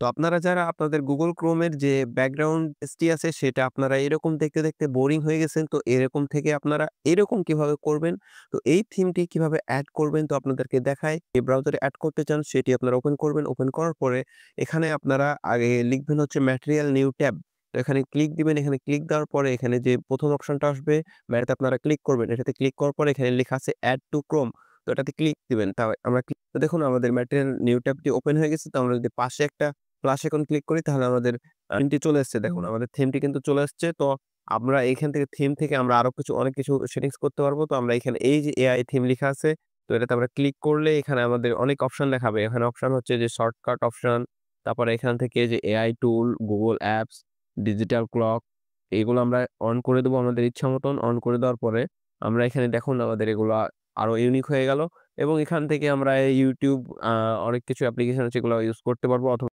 তো আপনারা যারা আপনাদের Google Chrome এর যে ব্যাকগ্রাউন্ড টি আছে সেটা আপনারা এরকম দেখতে বোরিং হয়ে গেছেন। তো এরকম থেকে আপনারা এরকম কিভাবে করবেন? তো এই থিমটি কিভাবে এড করবেন তো আপনাদেরকে দেখাই। যে ব্রাউজারে এড করতে চান সেটি আপনারা ওপেন করবেন। ওপেন করার পরে এখানে আপনারা আগে লিখবেন হচ্ছে ম্যাটেরিয়াল নিউ ট্যাব। তো এখানে ক্লিক দিবেন। এখানে ক্লিক দেওয়ার পরে এখানে যে ১ম অপশনটা আসবে এটাতে আপনারা ক্লিক করবেন। এটাতে ক্লিক করার পরে এখানে লেখা আছে এড টু Chrome। তো এটাতে ক্লিক দিবেন। আমরা তো দেখুন আমাদের ম্যাটেরিয়াল নিউ ট্যাবটি ওপেন হয়ে গেছে। তো আমরা যদি পাশে একটা প্লাস আইকন ক্লিক করি তাহলে আমাদের থিমটি চলে এসছে দেখুন। আমাদের থিমটি কিন্তু চলে আসছে। তো আমরা এইখান থেকে থিম থেকে আমরা আরো অনেক কিছু সেটিংস করতে পারবো। তো আমরা এখানে এই যে এআই থিম লিখা আছে, তো এটাতে আমরা ক্লিক করলে এখানে আমাদের অনেক অপশন দেখাবে। এখানে অপশন হচ্ছে যে শর্টকাট অপশন, তারপরে এখান থেকে যে এআই টুল, Google অ্যাপস, ডিজিটাল ক্লক এগুলো আমরা অন করে দেবো আমাদের ইচ্ছা মতন। অন করে দেওয়ার পরে আমরা এখানে দেখুন আমাদের এগুলা আরো ইউনিক হয়ে গেল এবং এখান থেকে আমরা YouTube অনেক কিছু অ্যাপ্লিকেশন আছে এগুলো ইউজ করতে পারবো অথবা